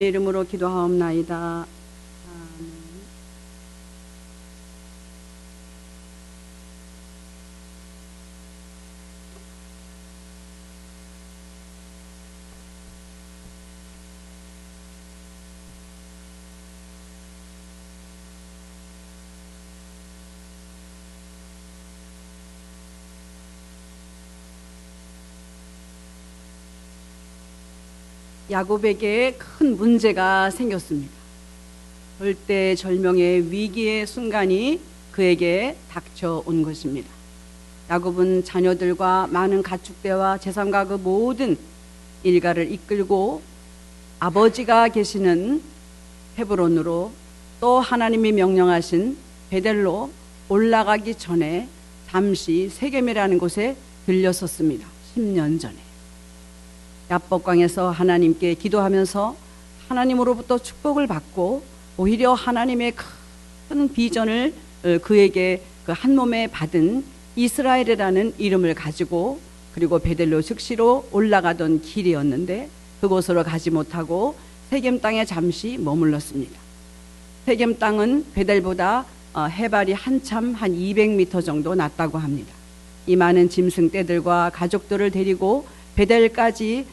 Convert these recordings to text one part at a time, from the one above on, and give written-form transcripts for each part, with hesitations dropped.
이름으로 기도하옵나이다. 아멘. 야곱에게 큰 문제가 생겼습니다. 절대절명의 위기의 순간이 그에게 닥쳐온 것입니다. 야곱은 자녀들과 많은 가축대와 재산과 그 모든 일가를 이끌고 아버지가 계시는 헤브론으로 또 하나님이 명령하신 베델로 올라가기 전에 잠시 세겜이라는 곳에 들렸었습니다. 10년 전에. 야복강에서 하나님께 기도하면서 하나님으로부터 축복을 받고 오히려 하나님의 큰 비전을 그에게 그 한 몸에 받은 이스라엘이라는 이름을 가지고 그리고 베델로 즉시로 올라가던 길이었는데 그곳으로 가지 못하고 세겜 땅에 잠시 머물렀습니다. 세겜 땅은 베델보다 해발이 한참 한 200m 정도 낮다고 합니다. 이 많은 짐승떼들과 가족들을 데리고 베델까지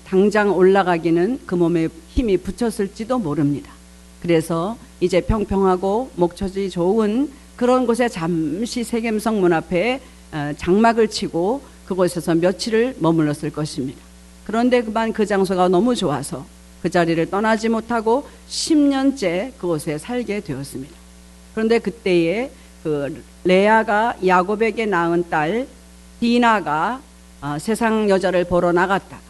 당장 올라가기는 그 몸에 힘이 붙였을지도 모릅니다. 그래서 이제 평평하고 목초지 좋은 그런 곳에 잠시 세겜성 문 앞에 장막을 치고 그곳에서 며칠을 머물렀을 것입니다. 그런데 그만 그 장소가 너무 좋아서 그 자리를 떠나지 못하고 10년째 그곳에 살게 되었습니다. 그런데 그때에 그 레아가 야곱에게 낳은 딸 디나가 세상 여자를 보러 나갔다가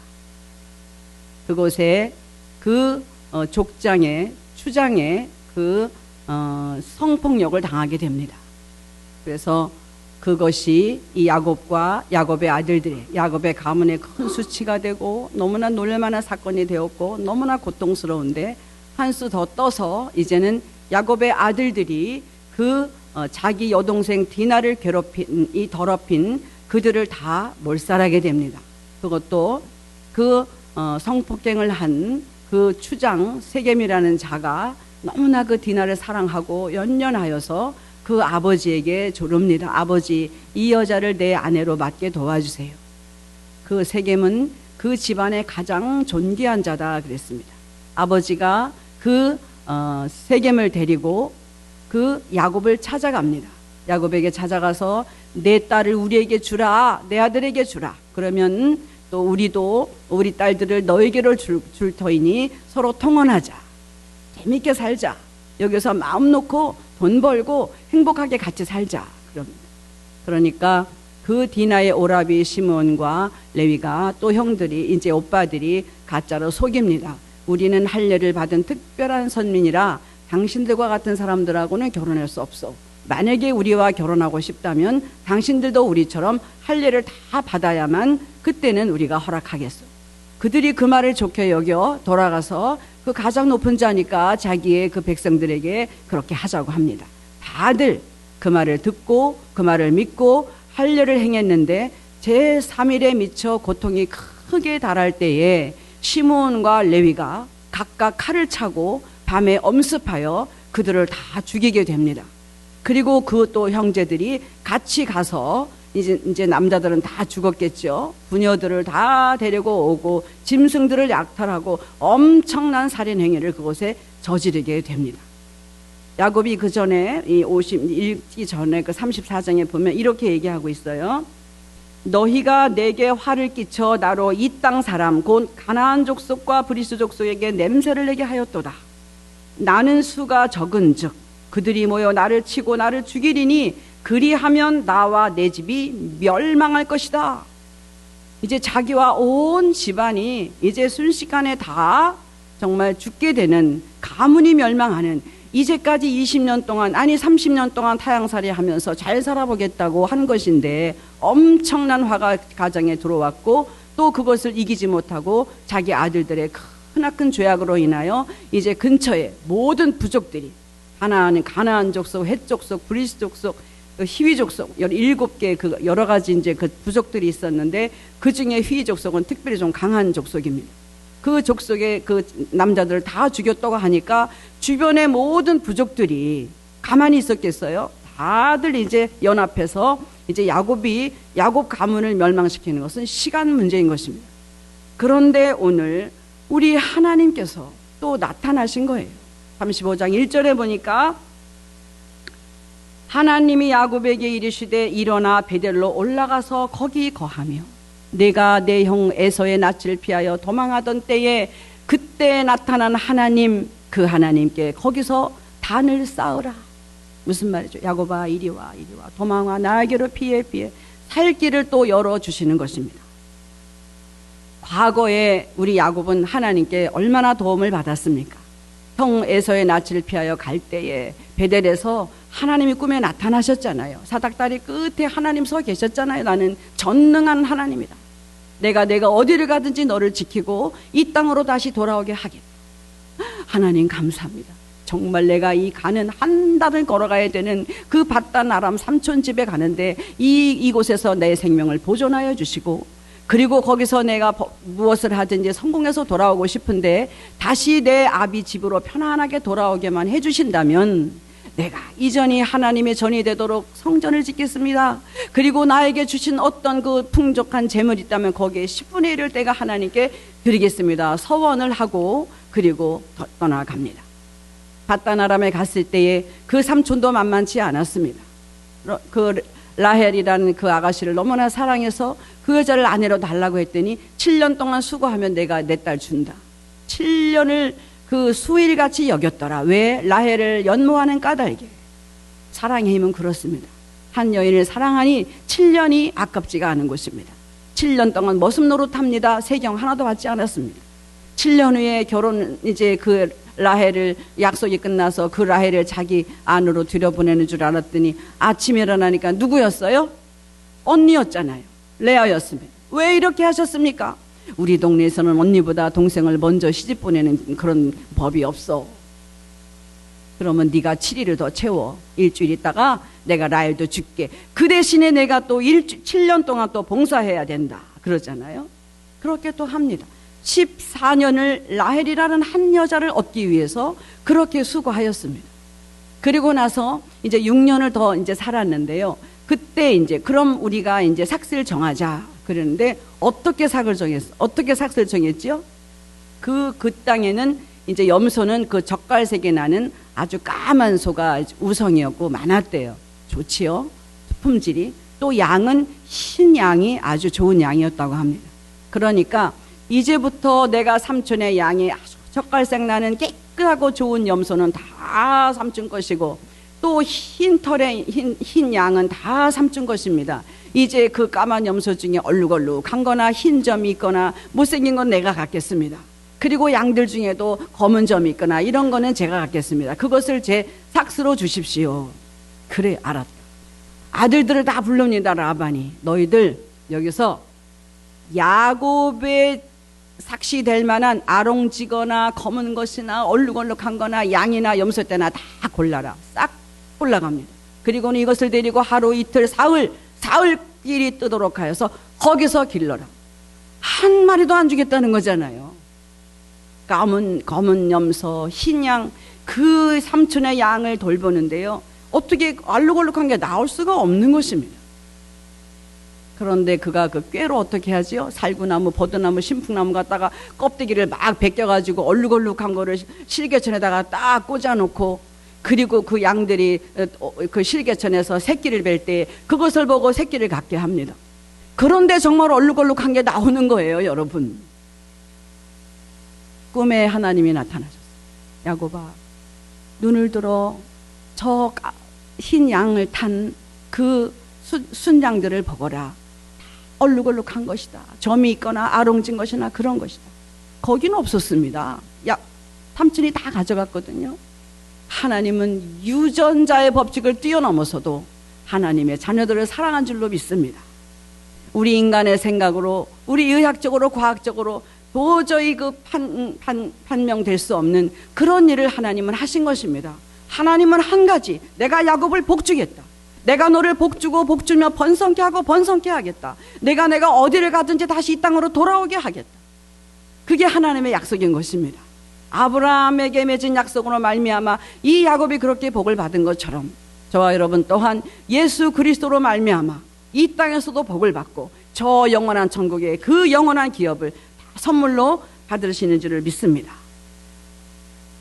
그곳에 그 족장의 추장의 그 성폭력을 당하게 됩니다. 그래서 그것이 이 야곱과 야곱의 아들들의 야곱의 가문에 큰 수치가 되고 너무나 놀랄만한 사건이 되었고 너무나 고통스러운데 한 수 더 떠서 이제는 야곱의 아들들이 그 자기 여동생 디나를 괴롭힌 이 더럽힌 그들을 다 몰살하게 됩니다. 그것도 그 성폭행을 한 그 추장 세겜이라는 자가 너무나 그 디나를 사랑하고 연연하여서 그 아버지에게 조릅니다. 아버지, 이 여자를 내 아내로 맡게 도와주세요. 그 세겜은 그 집안의 가장 존귀한 자다 그랬습니다. 아버지가 그 세겜을 데리고 그 야곱을 찾아갑니다. 야곱에게 찾아가서 내 딸을 우리에게 주라, 내 아들에게 주라. 그러면 또 우리도 우리 딸들을 너에게로 줄 터이니 서로 통혼하자. 재밌게 살자. 여기서 마음 놓고 돈 벌고 행복하게 같이 살자. 그러니까 그 디나의 오라비 시므온과 레위가 또 형들이 이제 오빠들이 가짜로 속입니다. 우리는 할례를 받은 특별한 선민이라 당신들과 같은 사람들하고는 결혼할 수 없어. 만약에 우리와 결혼하고 싶다면 당신들도 우리처럼 할례를 다 받아야만 그때는 우리가 허락하겠어. 그들이 그 말을 좋게 여겨 돌아가서 그 가장 높은 자니까 자기의 그 백성들에게 그렇게 하자고 합니다. 다들 그 말을 듣고 그 말을 믿고 할례를 행했는데 제3일에 미쳐 고통이 크게 달할 때에 시므온과 레위가 각각 칼을 차고 밤에 엄습하여 그들을 다 죽이게 됩니다. 그리고 그 또 형제들이 같이 가서 이제 남자들은 다 죽었겠죠. 부녀들을 다 데리고 오고 짐승들을 약탈하고 엄청난 살인 행위를 그곳에 저지르게 됩니다. 야곱이 그 전에 이 50 읽기 전에 그 34장에 보면 이렇게 얘기하고 있어요. 너희가 내게 화를 끼쳐 나로 이 땅 사람 곧 가나안 족속과 브리스 족속에게 냄새를 내게 하였도다. 나는 수가 적은즉 그들이 모여 나를 치고 나를 죽이리니 그리하면 나와 내 집이 멸망할 것이다. 이제 자기와 온 집안이 이제 순식간에 다 정말 죽게 되는, 가문이 멸망하는, 이제까지 20년 동안 아니 30년 동안 타향살이 하면서 잘 살아보겠다고 한 것인데 엄청난 화가 가정에 들어왔고 또 그것을 이기지 못하고 자기 아들들의 크나큰 죄악으로 인하여 이제 근처에 모든 부족들이 가나안 족속, 헷 족속, 브리스 족속, 히위 족속 17개 그 여러 가지 이제 그 부족들이 있었는데 그 중에 히위 족속은 특별히 좀 강한 족속입니다. 그 족속의 그 남자들을 다 죽였다고 하니까 주변의 모든 부족들이 가만히 있었겠어요? 다들 이제 연합해서 이제 야곱 가문을 멸망시키는 것은 시간 문제인 것입니다. 그런데 오늘 우리 하나님께서 또 나타나신 거예요. 35장 1절에 보니까 하나님이 야곱에게 이르시되 일어나 베델로 올라가서 거기 거하며 내가 내 형 에서의 낯을 피하여 도망하던 때에 그때 나타난 하나님, 그 하나님께 거기서 단을 쌓으라. 무슨 말이죠? 야곱아 이리 와 이리 와, 도망와 나에게로 피해 살 길을 또 열어주시는 것입니다. 과거에 우리 야곱은 하나님께 얼마나 도움을 받았습니까? 형 에서의 낯을 피하여 갈 때에 베델에서 하나님이 꿈에 나타나셨잖아요. 사닥다리 끝에 하나님 서 계셨잖아요. 나는 전능한 하나님이다. 내가 어디를 가든지 너를 지키고 이 땅으로 다시 돌아오게 하겠다. 하나님 감사합니다. 정말 내가 이 가는 한 달을 걸어가야 되는 그 밧단 아람 삼촌 집에 가는데 이곳에서 내 생명을 보존하여 주시고, 그리고 거기서 내가 무엇을 하든지 성공해서 돌아오고 싶은데 다시 내 아비 집으로 편안하게 돌아오게만 해주신다면 내가 이전이 하나님의 전이 되도록 성전을 짓겠습니다. 그리고 나에게 주신 어떤 그 풍족한 재물이 있다면 거기에 10분의 1을 내가 하나님께 드리겠습니다. 서원을 하고 그리고 떠나갑니다. 밧단 아람에 갔을 때에 그 삼촌도 만만치 않았습니다. 그 라헬이라는 그 아가씨를 너무나 사랑해서 그 여자를 아내로 달라고 했더니 7년 동안 수고하면 내가 내 딸 준다. 7년을 그 수일같이 여겼더라. 왜? 라헬을 연모하는 까닭에. 사랑의 힘은 그렇습니다. 한 여인을 사랑하니 7년이 아깝지가 않은 것입니다. 7년 동안 머슴 노릇합니다. 세경 하나도 받지 않았습니다. 7년 후에 결혼, 이제 그 라헬을, 약속이 끝나서 그 라헬을 자기 안으로 들여보내는 줄 알았더니 아침에 일어나니까 누구였어요? 언니였잖아요. 레아였습니다. 왜 이렇게 하셨습니까? 우리 동네에서는 언니보다 동생을 먼저 시집 보내는 그런 법이 없어. 그러면 네가 7일을 더 채워. 일주일 있다가 내가 라헬도 줄게. 그 대신에 내가 또 7년 동안 또 봉사해야 된다. 그러잖아요. 그렇게 또 합니다. 14년을 라헬이라는 한 여자를 얻기 위해서 그렇게 수고하였습니다. 그리고 나서 이제 6년을 더 이제 살았는데요. 그때 이제 그럼 우리가 이제 삭슬 정하자. 그러는데 어떻게 삭을 정했어? 어떻게 삭슬 정했지요? 그 땅에는 이제 염소는 그 젓갈색이 나는 아주 까만 소가 우성이었고 많았대요. 좋지요. 품질이. 또 양은 흰 양이 아주 좋은 양이었다고 합니다. 그러니까 이제부터 내가 삼촌의 양이 아주 젓갈색 나는 깨끗하고 좋은 염소는 다 삼촌 것이고 또 흰 털의 흰 양은 다 삼촌 것입니다. 이제 그 까만 염소 중에 얼룩얼룩한 거나 흰 점이 있거나 못생긴 건 내가 갖겠습니다. 그리고 양들 중에도 검은 점이 있거나 이런 거는 제가 갖겠습니다. 그것을 제 삭스로 주십시오. 그래, 알았다. 아들들을 다 부릅니다. 라반이 너희들 여기서 야곱의 삭시 될 만한 아롱지거나 검은 것이나 얼룩얼룩한 거나 양이나 염소 때나 다 골라라. 싹 골라갑니다. 그리고는 이것을 데리고 하루 이틀 사흘끼리 뜨도록 하여서 거기서 길러라. 한 마리도 안 주겠다는 거잖아요. 검은 염소, 흰 양, 그 삼촌의 양을 돌보는데요. 어떻게 알록알록한 게 나올 수가 없는 것입니다. 그런데 그가 그 꾀로 어떻게 하지요? 살구나무, 버드나무, 신풍나무 갖다가 껍데기를 막 벗겨가지고 얼룩얼룩한 거를 실개천에다가 딱 꽂아놓고, 그리고 그 양들이 그 실개천에서 새끼를 뵐 때 그것을 보고 새끼를 갖게 합니다. 그런데 정말 얼룩얼룩한 게 나오는 거예요, 여러분. 꿈에 하나님이 나타나셨어요. 야곱아, 눈을 들어 저 흰 양을 탄 그 순양들을 보거라. 얼룩얼룩한 것이다. 점이 있거나 아롱진 것이나 그런 것이다. 거기는 없었습니다. 삼촌이 다 가져갔거든요. 하나님은 유전자의 법칙을 뛰어넘어서도 하나님의 자녀들을 사랑한 줄로 믿습니다. 우리 인간의 생각으로, 우리 의학적으로, 과학적으로 도저히 그 판명될 수 없는 그런 일을 하나님은 하신 것입니다. 하나님은 한 가지, 내가 야곱을 복주겠다. 내가 너를 복주고 복주며 번성케 하고 번성케 하겠다. 내가 어디를 가든지 다시 이 땅으로 돌아오게 하겠다. 그게 하나님의 약속인 것입니다. 아브라함에게 맺은 약속으로 말미암아 이 야곱이 그렇게 복을 받은 것처럼 저와 여러분 또한 예수 그리스도로 말미암아 이 땅에서도 복을 받고 저 영원한 천국의 그 영원한 기업을 다 선물로 받으시는 줄을 믿습니다.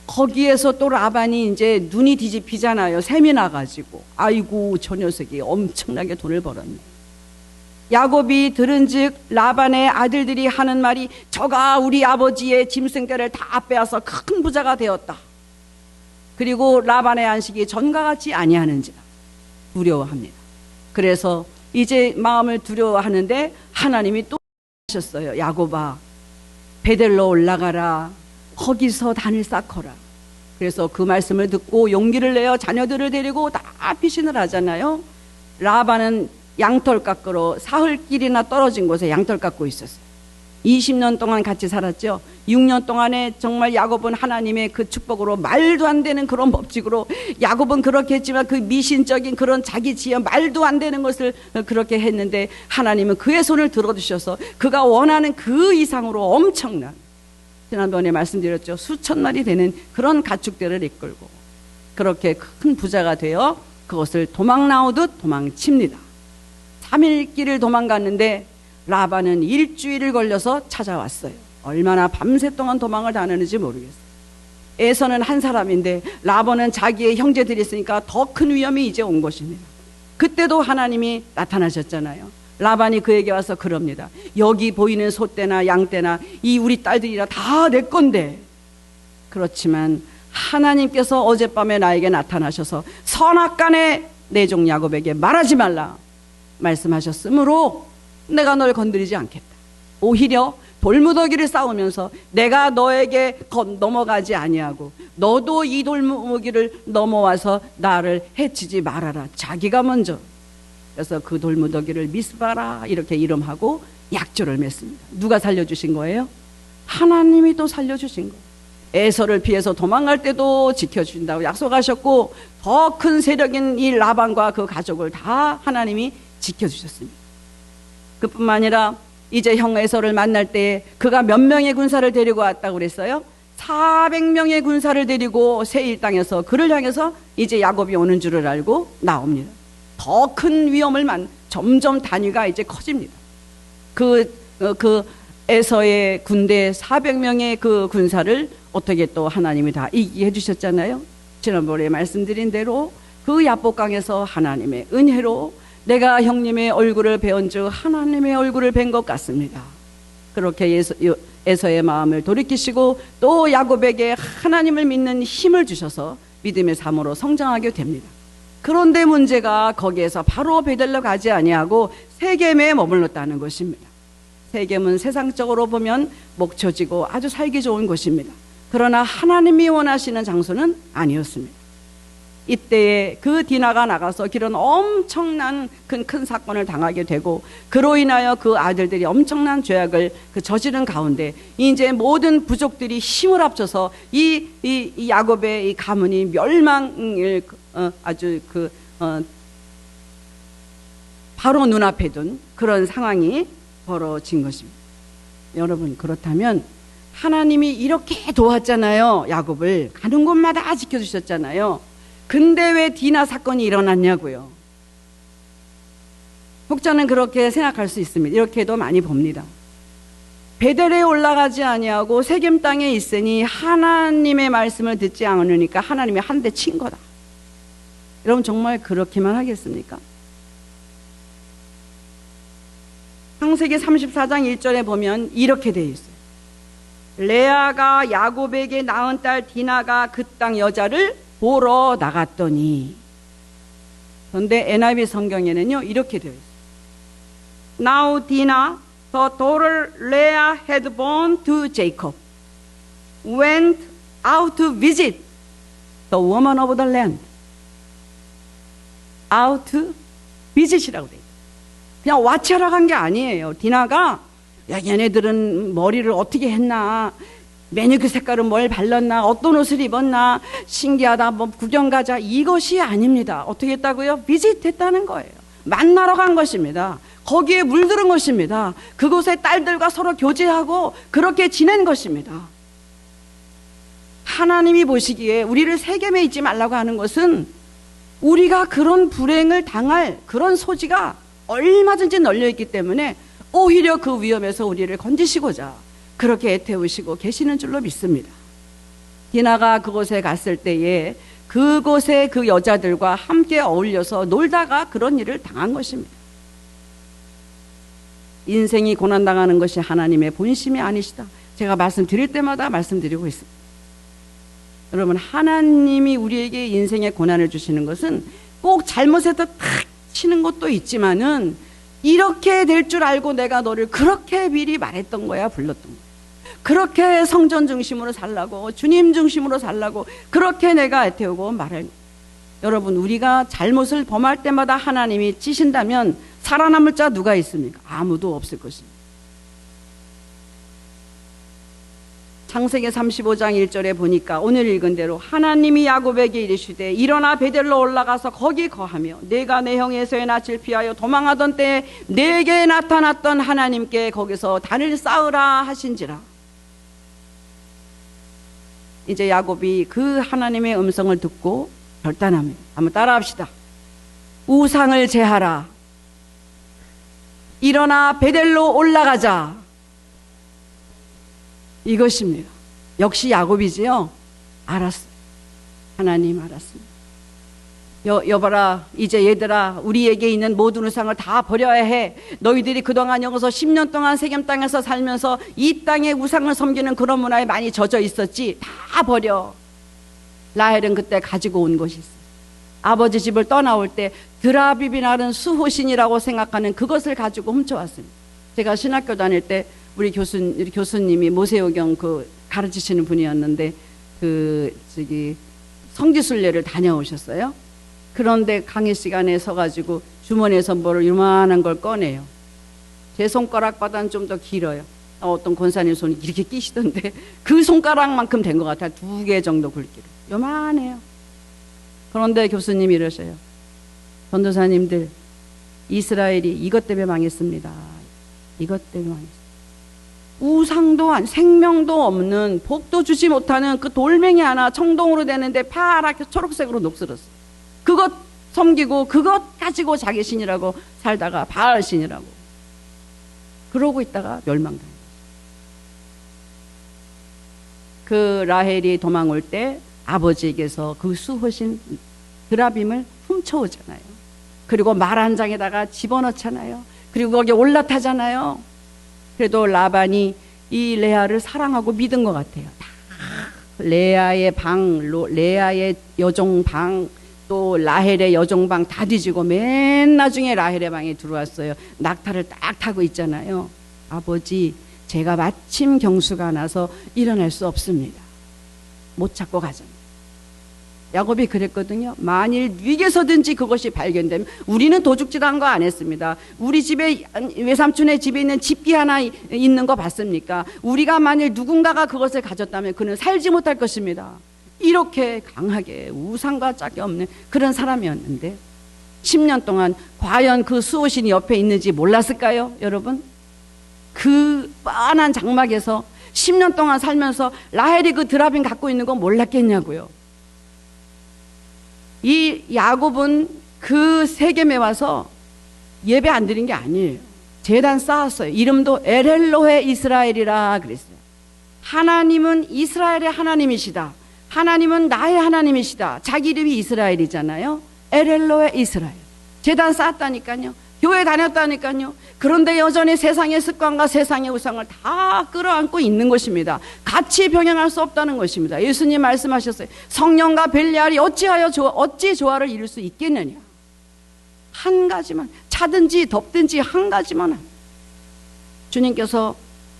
거기에서 또 라반이 이제 눈이 뒤집히잖아요. 셈이 나가지고 아이고 저 녀석이 엄청나게 돈을 벌었네. 야곱이 들은즉 라반의 아들들이 하는 말이 저가 우리 아버지의 짐승떼를 다 빼앗아 큰 부자가 되었다. 그리고 라반의 안식이 전과 같지 아니하는지라 두려워합니다. 그래서 이제 마음을 두려워하는데 하나님이 또 하셨어요. 야곱아 베델로 올라가라. 거기서 단을 쌓거라. 그래서 그 말씀을 듣고 용기를 내어 자녀들을 데리고 다 피신을 하잖아요. 라반은 양털 깎으러 사흘길이나 떨어진 곳에 양털 깎고 있었어요. 20년 동안 같이 살았죠. 6년 동안에 정말 야곱은 하나님의 그 축복으로 말도 안 되는 그런 법칙으로 야곱은 그렇게 했지만 그 미신적인 그런 자기 지혜 말도 안 되는 것을 그렇게 했는데 하나님은 그의 손을 들어주셔서 그가 원하는 그 이상으로 엄청난, 지난번에 말씀드렸죠, 수천 마리 되는 그런 가축들을 이끌고 그렇게 큰 부자가 되어 그것을 도망 나오듯 도망칩니다. 3일 길을 도망갔는데 라반은 일주일을 걸려서 찾아왔어요. 얼마나 밤새 동안 도망을 다녔는지 모르겠어요. 에서는 한 사람인데 라반은 자기의 형제들이 있으니까 더 큰 위험이 이제 온 것입니다. 그때도 하나님이 나타나셨잖아요. 라반이 그에게 와서 그럽니다. 여기 보이는 소떼나 양떼나 이 우리 딸들이라 다 내 건데, 그렇지만 하나님께서 어젯밤에 나에게 나타나셔서 선악간에 내 종 야곱에게 말하지 말라 말씀하셨으므로 내가 널 건드리지 않겠다. 오히려 돌무더기를 쌓으면서 내가 너에게 넘어가지 아니하고 너도 이 돌무더기를 넘어와서 나를 해치지 말아라. 자기가 먼저. 그래서 그 돌무더기를 미스바라 이렇게 이름하고 약조를 맺습니다. 누가 살려주신 거예요? 하나님이 또 살려주신 거예요. 에서를 피해서 도망갈 때도 지켜주신다고 약속하셨고 더 큰 세력인 이 라반과 그 가족을 다 하나님이 지켜주셨습니다. 그뿐만 아니라 이제 형 에서를 만날 때 그가 몇 명의 군사를 데리고 왔다고 그랬어요? 400명의 군사를 데리고 세일 땅에서 그를 향해서 이제 야곱이 오는 줄을 알고 나옵니다. 더 큰 위험을 점점 단위가 이제 커집니다. 그 에서의 군대 400명의 그 군사를 어떻게 또 하나님이 다 이기게 해주셨잖아요. 지난번에 말씀드린 대로 그 야복강에서 하나님의 은혜로 내가 형님의 얼굴을 배운 즉 하나님의 얼굴을 뵌 것 같습니다. 그렇게 에서의 마음을 돌이키시고 또 야곱에게 하나님을 믿는 힘을 주셔서 믿음의 삶으로 성장하게 됩니다. 그런데 문제가 거기에서 바로 베델로 가지 아니하고 세겜에 머물렀다는 것입니다. 세겜은 세상적으로 보면 목초지고 아주 살기 좋은 곳입니다. 그러나 하나님이 원하시는 장소는 아니었습니다. 이때에 그 디나가 나가서 길은 엄청난 큰 사건을 당하게 되고 그로 인하여 그 아들들이 엄청난 죄악을 저지른 가운데 이제 모든 부족들이 힘을 합쳐서 이 야곱의 이 가문이 멸망을 바로 눈앞에 둔 그런 상황이 벌어진 것입니다. 여러분, 그렇다면 하나님이 이렇게 도왔잖아요. 야곱을 가는 곳마다 지켜주셨잖아요. 근데 왜 디나 사건이 일어났냐고요. 혹자는 그렇게 생각할 수 있습니다. 이렇게도 많이 봅니다. 베델에 올라가지 아니하고 세겜 땅에 있으니 하나님의 말씀을 듣지 않으니까 하나님이 한 대 친 거다. 여러분, 정말 그렇게만 하겠습니까? 창세기 34장 1절에 보면 이렇게 되어 있어요. 레아가 야곱에게 낳은 딸 디나가 그 땅 여자를 보러 나갔더니, 그런데 NIV 성경에는요 이렇게 되어 있어요. Now Dinah, the daughter Leah had born to Jacob, went out to visit the woman of the land. Out to visit이라고 돼 있어요. 그냥 와치하러 간 게 아니에요. 디나가 야, 얘네들은 머리를 어떻게 했나, 매니큐 색깔은 뭘 발랐나, 어떤 옷을 입었나, 신기하다, 뭐 구경 가자, 이것이 아닙니다. 어떻게 했다고요? 비짓했다는 거예요. 만나러 간 것입니다. 거기에 물들은 것입니다. 그곳의 딸들과 서로 교제하고 그렇게 지낸 것입니다. 하나님이 보시기에 우리를 세겜에 있지 말라고 하는 것은 우리가 그런 불행을 당할 그런 소지가 얼마든지 널려있기 때문에 오히려 그 위험에서 우리를 건지시고자 그렇게 애태우시고 계시는 줄로 믿습니다. 디나가 그곳에 갔을 때에 그곳의 그 여자들과 함께 어울려서 놀다가 그런 일을 당한 것입니다. 인생이 고난당하는 것이 하나님의 본심이 아니시다. 제가 말씀드릴 때마다 말씀드리고 있습니다. 여러분, 하나님이 우리에게 인생의 고난을 주시는 것은 꼭 잘못해서 탁 치는 것도 있지만은 이렇게 될 줄 알고 내가 너를 그렇게 미리 말했던 거야, 불렀던 거야. 그렇게 성전 중심으로 살라고, 주님 중심으로 살라고 그렇게 내가 애태우고 말할. 여러분, 우리가 잘못을 범할 때마다 하나님이 찌신다면 살아남을 자 누가 있습니까? 아무도 없을 것입니다. 창세기 35장 1절에 보니까 오늘 읽은 대로 하나님이 야곱에게 이르시되 일어나 베델로 올라가서 거기 거하며 내가 내 형 에서의 낯을 피하여 도망하던 때에 내게 나타났던 하나님께 거기서 단을 쌓으라 하신지라. 이제 야곱이 그 하나님의 음성을 듣고 결단합니다. 한번 따라합시다. 우상을 제하라. 일어나 베델로 올라가자. 이것입니다. 역시 야곱이지요. 알았어요. 하나님 알았습니다. 여봐라, 이제 얘들아, 우리에게 있는 모든 우상을 다 버려야 해. 너희들이 그동안 여기서 10년 동안 세겜 땅에서 살면서 이 땅에 우상을 섬기는 그런 문화에 많이 젖어 있었지. 다 버려. 라헬은 그때 가지고 온 것이 있어요. 아버지 집을 떠나올 때 드라비비나는 수호신이라고 생각하는 그것을 가지고 훔쳐왔습니다. 제가 신학교 다닐 때 우리 교수님이 모세오경 가르치시는 분이었는데 성지순례를 다녀오셨어요. 그런데 강의 시간에 서가지고 주머니에서 뭐를 요만한 걸 꺼내요. 제 손가락보다는 좀 더 길어요. 어떤 권사님 손이 이렇게 끼시던데 그 손가락만큼 된 것 같아요. 2개 정도 굵기로. 요만해요. 그런데 교수님이 이러셔요. 전도사님들, 이스라엘이 이것 때문에 망했습니다. 이것 때문에 망했습니다. 우상도 생명도 없는, 복도 주지 못하는 그 돌멩이 하나 청동으로 되는데 파랗게 초록색으로 녹슬었어요. 그것 섬기고 그것 가지고 자기 신이라고 살다가 바알 신이라고 그러고 있다가 멸망당했어요. 그 라헬이 도망올 때 아버지에게서 그 수호신 드라빔을 훔쳐오잖아요. 그리고 말 한 장에다가 집어넣잖아요. 그리고 거기에 올라타잖아요. 그래도 라반이 이 레아를 사랑하고 믿은 것 같아요. 다 레아의 방, 레아의 여종방, 또 라헬의 여종방 다 뒤지고 맨 나중에 라헬의 방에 들어왔어요. 낙타를 딱 타고 있잖아요. 아버지, 제가 마침 경수가 나서 일어날 수 없습니다. 못 찾고 가잖아요. 야곱이 그랬거든요. 만일 위에서든지 그것이 발견되면, 우리는 도둑질한 거 안 했습니다. 우리 집에, 외삼촌의 집에 있는 집기 하나 있는 거 봤습니까? 우리가 만일 누군가가 그것을 가졌다면 그는 살지 못할 것입니다. 이렇게 강하게 우상과 짝이 없는 그런 사람이었는데 10년 동안 과연 그 수호신이 옆에 있는지 몰랐을까요, 여러분? 그 뻔한 장막에서 10년 동안 살면서 라헬이 그 드라빔 갖고 있는 건 몰랐겠냐고요. 이 야곱은 그 세겜에 와서 예배 안 드린 게 아니에요. 제단 쌓았어요. 이름도 엘헬로헤 이스라엘이라 그랬어요. 하나님은 이스라엘의 하나님이시다. 하나님은 나의 하나님이시다. 자기 이름이 이스라엘이잖아요. 엘헬로헤 이스라엘. 제단 쌓았다니까요. 교회 다녔다니까요. 그런데 여전히 세상의 습관과 세상의 우상을 다 끌어안고 있는 것입니다. 같이 병행할 수 없다는 것입니다. 예수님 말씀하셨어요. 성령과 벨리알이 어찌 조화를 이룰 수 있겠느냐. 한 가지만, 차든지 덥든지 한 가지만. 주님께서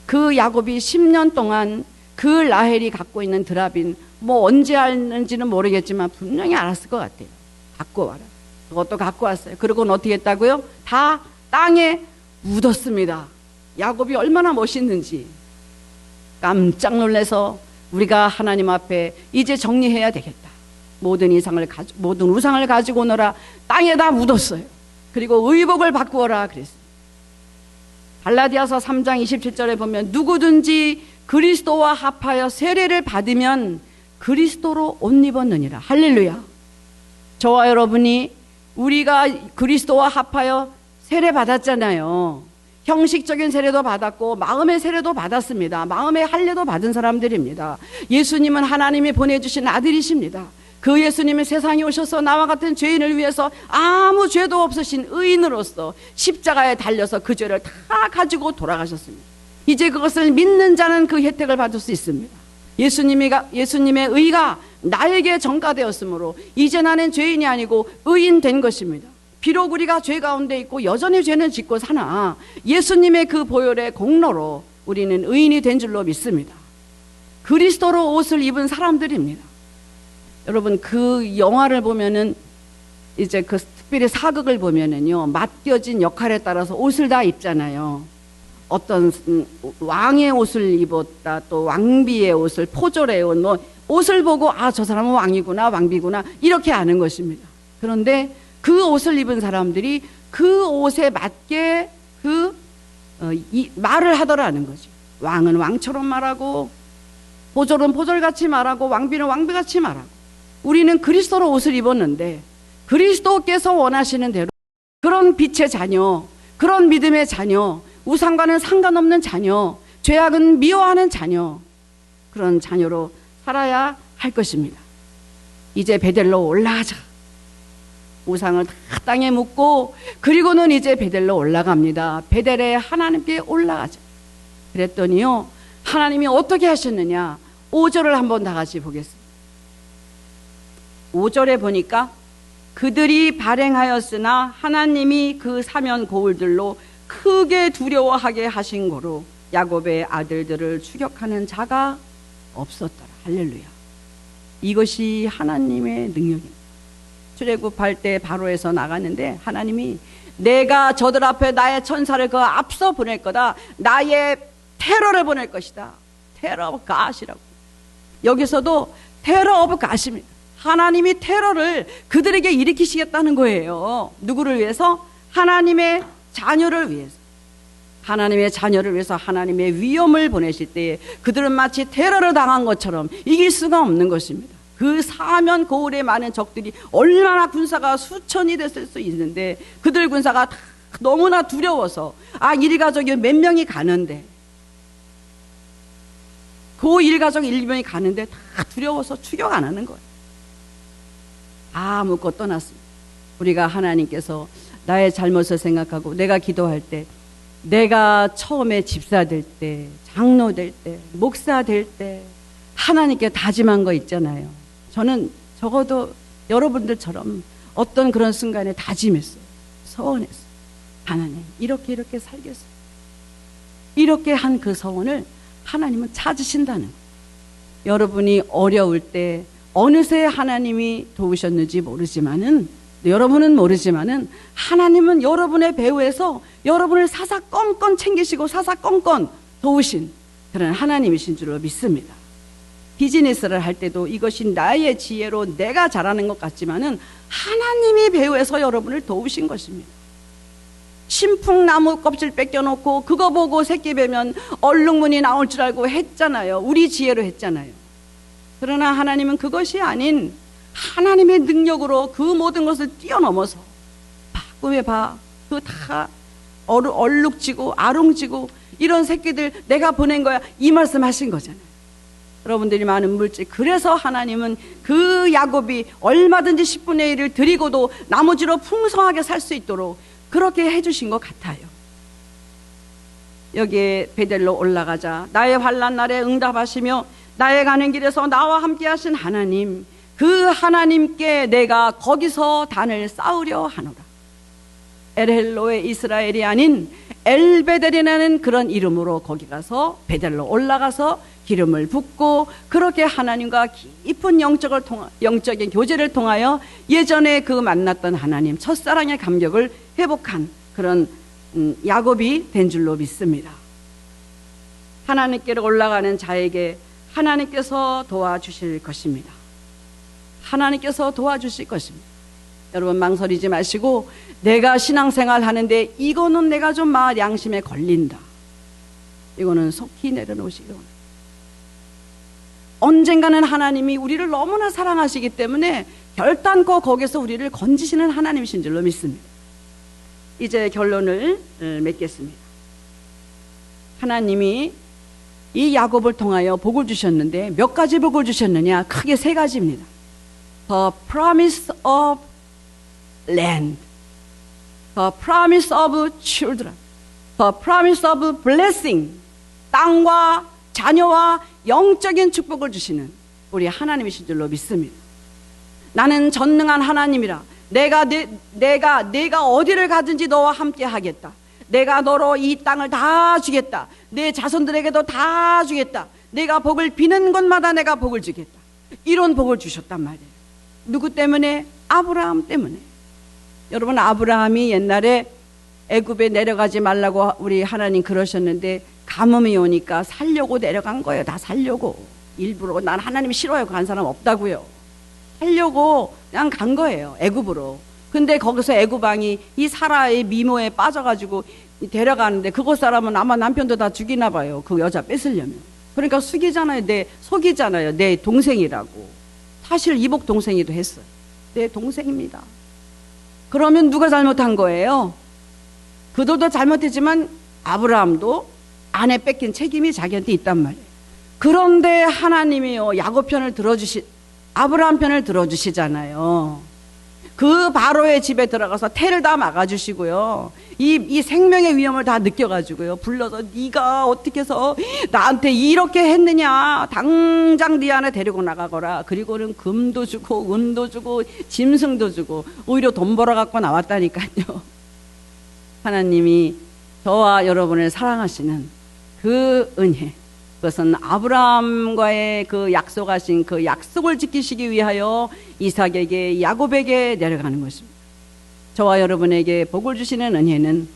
그 야곱이 10년 동안 그 라헬이 갖고 있는 드라빔, 뭐 언제 알는지는 모르겠지만 분명히 알았을 것 같아요. 갖고 와라. 그것도 갖고 왔어요. 그리고는 어떻게 했다고요? 다 땅에 묻었습니다. 야곱이 얼마나 멋있는지. 깜짝 놀라서 우리가 하나님 앞에 이제 정리해야 되겠다. 모든 우상을 가지고 오너라. 땅에다 묻었어요. 그리고 의복을 바꾸어라 그랬어요. 갈라디아서 3장 27절에 보면 누구든지 그리스도와 합하여 세례를 받으면 그리스도로 옷 입었느니라. 할렐루야. 저와 여러분이 우리가 그리스도와 합하여 세례 받았잖아요. 형식적인 세례도 받았고 마음의 세례도 받았습니다. 마음의 할례도 받은 사람들입니다. 예수님은 하나님이 보내주신 아들이십니다. 그 예수님이 세상에 오셔서 나와 같은 죄인을 위해서 아무 죄도 없으신 의인으로서 십자가에 달려서 그 죄를 다 가지고 돌아가셨습니다. 이제 그것을 믿는 자는 그 혜택을 받을 수 있습니다. 예수님의 의가 나에게 전가되었으므로 이제 나는 죄인이 아니고 의인 된 것입니다. 비록 우리가 죄 가운데 있고 여전히 죄는 짓고 사나 예수님의 그 보혈의 공로로 우리는 의인이 된 줄로 믿습니다. 그리스도로 옷을 입은 사람들입니다. 여러분, 그 영화를 보면은 이제 그 특별히 사극을 보면은요, 맡겨진 역할에 따라서 옷을 다 입잖아요. 어떤 왕의 옷을 입었다, 또 왕비의 옷을, 포졸의 옷, 뭐 옷을 보고 아, 저 사람은 왕이구나, 왕비구나 이렇게 아는 것입니다. 그런데 그 옷을 입은 사람들이 그 옷에 맞게 말을 하더라는 거죠. 왕은 왕처럼 말하고, 포졸은 포졸같이 말하고, 왕비는 왕비같이 말하고. 우리는 그리스도로 옷을 입었는데 그리스도께서 원하시는 대로 그런 빛의 자녀, 그런 믿음의 자녀, 우상과는 상관없는 자녀, 죄악은 미워하는 자녀, 그런 자녀로 살아야 할 것입니다. 이제 베델로 올라가자. 우상을 다 땅에 묻고 그리고는 이제 베델로 올라갑니다. 베델에 하나님께 올라가자. 그랬더니요, 하나님이 어떻게 하셨느냐. 5절을 한번 다 같이 보겠습니다. 5절에 보니까 그들이 발행하였으나 하나님이 그 사면 거울들로 크게 두려워하게 하신 거로 야곱의 아들들을 추격하는 자가 없었더라. 할렐루야. 이것이 하나님의 능력입니다. 출애굽할 때 바로에서 나갔는데 하나님이 내가 저들 앞에 나의 천사를 그 앞서 보낼 거다. 나의 테러를 보낼 것이다. 테러 오브 갓이라고. 여기서도 테러 오브 갓입니다. 하나님이 테러를 그들에게 일으키시겠다는 거예요. 누구를 위해서? 하나님의 자녀를 위해서. 하나님의 자녀를 위해서 하나님의 위험을 보내실 때에 그들은 마치 테러를 당한 것처럼 이길 수가 없는 것입니다. 그 사면 거울에 많은 적들이 얼마나 군사가 수천이 됐을 수 있는데 그들 군사가 다 너무나 두려워서 일가족이 몇 명이 가는데 그 일가족 1명이 가는데 다 두려워서 추격 안 하는 거예요. 묻고 떠났습니다. 우리가 하나님께서 나의 잘못을 생각하고 내가 기도할 때, 내가 처음에 집사 될 때, 장로 될 때, 목사 될 때 하나님께 다짐한 거 있잖아요. 저는 적어도 여러분들처럼 어떤 그런 순간에 다짐했어요. 서원했어요. 하나님, 이렇게 살겠어요. 이렇게 한 그 서원을 하나님은 찾으신다는 거예요. 여러분이 어려울 때 어느새 하나님이 도우셨는지 모르지만은, 여러분은 모르지만은 하나님은 여러분의 배후에서 여러분을 사사건건 챙기시고 사사건건 도우신 그런 하나님이신 줄로 믿습니다. 비즈니스를 할 때도 이것이 나의 지혜로 내가 잘하는 것 같지만은 하나님이 배후에서 여러분을 도우신 것입니다. 신풍나무 껍질 뺏겨놓고 그거 보고 새끼 베면 얼룩무늬 나올 줄 알고 했잖아요. 우리 지혜로 했잖아요. 그러나 하나님은 그것이 아닌 하나님의 능력으로 그 모든 것을 뛰어넘어서 꿈에 봐. 그 다 얼룩지고 아롱지고 이런 새끼들 내가 보낸 거야. 이 말씀 하신 거잖아요. 여러분들이 많은 물질. 그래서 하나님은 그 야곱이 얼마든지 10분의 1을 드리고도 나머지로 풍성하게 살 수 있도록 그렇게 해주신 것 같아요. 여기에 베델로 올라가자. 나의 환난 날에 응답하시며 나의 가는 길에서 나와 함께 하신 하나님, 그 하나님께 내가 거기서 단을 쌓으려 하노라. 엘헬로의 이스라엘이 아닌 엘베델이라는 그런 이름으로 거기 가서 베델로 올라가서 기름을 붓고 그렇게 하나님과 깊은 영적인 교제를 통하여 예전에 그 만났던 하나님, 첫사랑의 감격을 회복한 그런 야곱이 된 줄로 믿습니다. 하나님께로 올라가는 자에게 하나님께서 도와주실 것입니다. 하나님께서 도와주실 것입니다. 여러분 망설이지 마시고 내가 신앙생활 하는데 이거는 내가 좀 양심에 걸린다. 이거는 속히 내려놓으시기 바랍니다. 언젠가는 하나님이 우리를 너무나 사랑하시기 때문에 결단코 거기서 우리를 건지시는 하나님이신 줄로 믿습니다. 이제 결론을 맺겠습니다. 하나님이 이 야곱을 통하여 복을 주셨는데 몇 가지 복을 주셨느냐? 크게 세 가지입니다. The promise of land, the promise of children, the promise of blessing. 땅과 자녀와 영적인 축복을 주시는 우리 하나님이신 줄로 믿습니다. 나는 전능한 하나님이라. 내가 어디를 가든지 너와 함께 하겠다. 내가 너로 이 땅을 다 주겠다. 내 자손들에게도 다 주겠다. 내가 복을 비는 곳마다 내가 복을 주겠다. 이런 복을 주셨단 말이에요. 누구 때문에? 아브라함 때문에. 여러분, 아브라함이 옛날에 애굽에 내려가지 말라고 우리 하나님 그러셨는데 가뭄이 오니까 살려고 내려간 거예요. 다 살려고. 일부러. 난 하나님 싫어요. 간 사람 없다고요. 살려고 그냥 간 거예요. 애굽으로. 근데 거기서 애굽 왕이 이 사라의 미모에 빠져가지고 데려가는데 그곳 사람은 아마 남편도 다 죽이나 봐요. 그 여자 뺏으려면. 그러니까 속이잖아요. 내 동생이라고. 사실 이복 동생이도 했어요. 내 동생입니다. 그러면 누가 잘못한 거예요? 그들도 잘못했지만 아브라함도 아내 뺏긴 책임이 자기한테 있단 말이에요. 그런데 하나님이요, 야곱 편을 아브라함 편을 들어주시잖아요. 그 바로의 집에 들어가서 태를 다 막아주시고요. 이 생명의 위험을 다 느껴가지고요. 불러서 네가 어떻게 해서 나한테 이렇게 했느냐. 당장 네 안에 데리고 나가거라. 그리고는 금도 주고 은도 주고 짐승도 주고 오히려 돈 벌어갖고 나왔다니까요. 하나님이 저와 여러분을 사랑하시는 그 은혜, 그것은 아브라함과의 그 약속하신 그 약속을 지키시기 위하여 이삭에게 야곱에게 내려가는 것입니다. 저와 여러분에게 복을 주시는 은혜는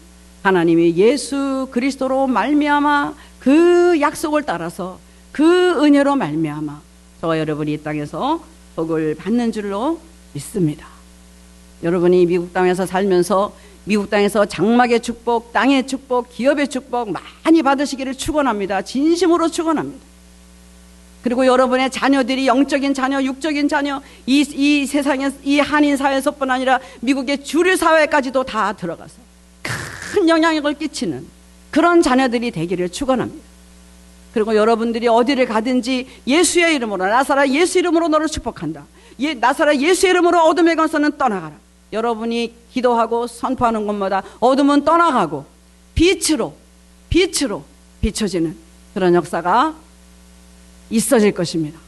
하나님이 예수 그리스도로 말미암아 그 약속을 따라서 그 은혜로 말미암아 저와 여러분이 이 땅에서 복을 받는 줄로 믿습니다. 여러분이 미국 땅에서 살면서 미국 땅에서 장막의 축복, 땅의 축복, 기업의 축복 많이 받으시기를 축원합니다. 진심으로 축원합니다. 그리고 여러분의 자녀들이 영적인 자녀, 육적인 자녀, 이 세상에, 이 한인 사회에서뿐 아니라 미국의 주류 사회까지도 다 들어가서 큰 영향력을 끼치는 그런 자녀들이 되기를 축원합니다. 그리고 여러분들이 어디를 가든지 예수의 이름으로, 나사렛 예수 이름으로 너를 축복한다. 나사렛 예수 이름으로 어둠의 권세는 떠나가라. 여러분이 기도하고 선포하는 곳마다 어둠은 떠나가고 빛으로 비춰지는 그런 역사가 있어질 것입니다.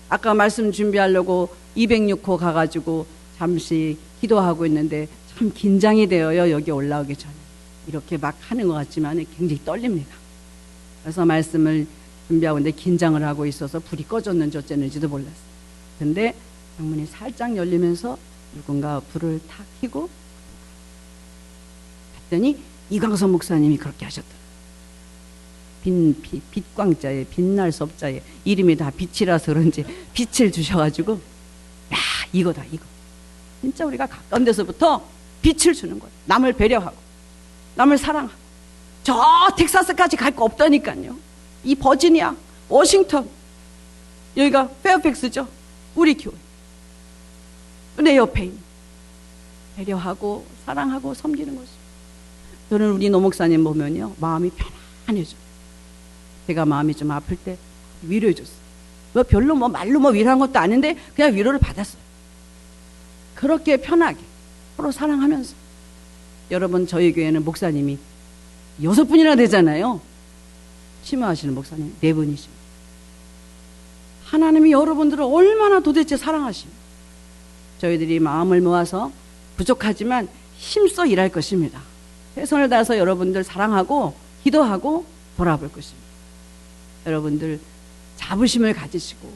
아까 말씀 준비하려고 206호 가가지고 잠시 기도하고 있는데 참 긴장이 되어요. 여기 올라오기 전에. 이렇게 막 하는 것 같지만 굉장히 떨립니다. 그래서 말씀을 준비하고 있는데 긴장을 하고 있어서 불이 꺼졌는지 어쨌는지도 몰랐어요. 근데 창문이 살짝 열리면서 누군가 불을 탁 켜고 봤더니 이광선 목사님이 그렇게 하셨더라고요. 빛광자에 빛날 수 없자에 이름이 다 빛이라서 그런지 빛을 주셔가지고 야 이거다 이거. 진짜 우리가 가까운 데서부터 빛을 주는 거예요. 남을 배려하고 남을 사랑하고 저 텍사스까지 갈 거 없다니까요. 이 버지니아, 워싱턴 여기가 페어팩스죠. 우리 교회. 내 옆에 있는 배려하고 사랑하고 섬기는 것입니다. 저는 우리 노 목사님 보면요 마음이 편안해져요. 제가 마음이 좀 아플 때 위로해 줬어요. 별로 말로 위로한 것도 아닌데 그냥 위로를 받았어요. 그렇게 편하게 서로 사랑하면서. 여러분 저희 교회는 목사님이 6분이나 되잖아요. 심화하시는 목사님 4분이십니다. 하나님이 여러분들을 얼마나 도대체 사랑하십니까? 저희들이 마음을 모아서 부족하지만 힘써 일할 것입니다. 최선을 다해서 여러분들 사랑하고 기도하고 돌아볼 것입니다. 여러분들 자부심을 가지시고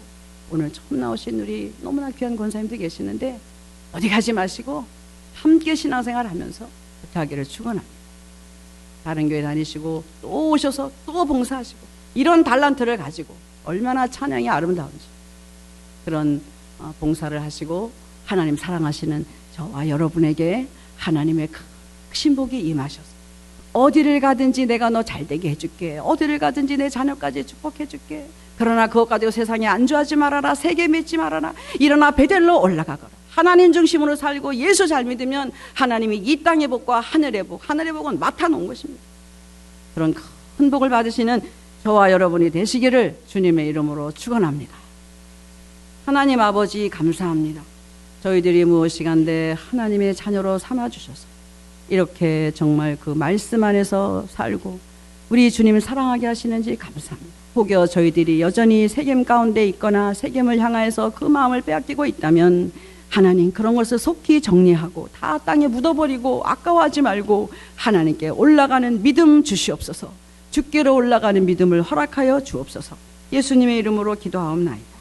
오늘 처음 나오신 우리 너무나 귀한 권사님들 계시는데 어디 가지 마시고 함께 신앙생활 하면서 그렇게 하기를 축원합니다. 다른 교회 다니시고 또 오셔서 또 봉사하시고 이런 달란트를 가지고 얼마나 찬양이 아름다운지 그런 봉사를 하시고 하나님 사랑하시는 저와 여러분에게 하나님의 크신 복이 임하셔서 어디를 가든지 내가 너 잘되게 해줄게. 어디를 가든지 내 자녀까지 축복해줄게. 그러나 그것 가지고 세상에 안주하지 말아라. 세계 믿지 말아라. 일어나 베델로 올라가거라. 하나님 중심으로 살고 예수 잘 믿으면 하나님이 이 땅의 복과 하늘의 복은 맡아놓은 것입니다. 그런 큰 복을 받으시는 저와 여러분이 되시기를 주님의 이름으로 축원합니다. 하나님 아버지 감사합니다. 저희들이 무엇이간데 하나님의 자녀로 삼아주셔서 이렇게 정말 그 말씀 안에서 살고 우리 주님을 사랑하게 하시는지 감사합니다. 혹여 저희들이 여전히 세겜 가운데 있거나 세겜을 향하여서 그 마음을 빼앗기고 있다면 하나님 그런 것을 속히 정리하고 다 땅에 묻어버리고 아까워하지 말고 하나님께 올라가는 믿음 주시옵소서. 주께로 올라가는 믿음을 허락하여 주옵소서. 예수님의 이름으로 기도하옵나이다.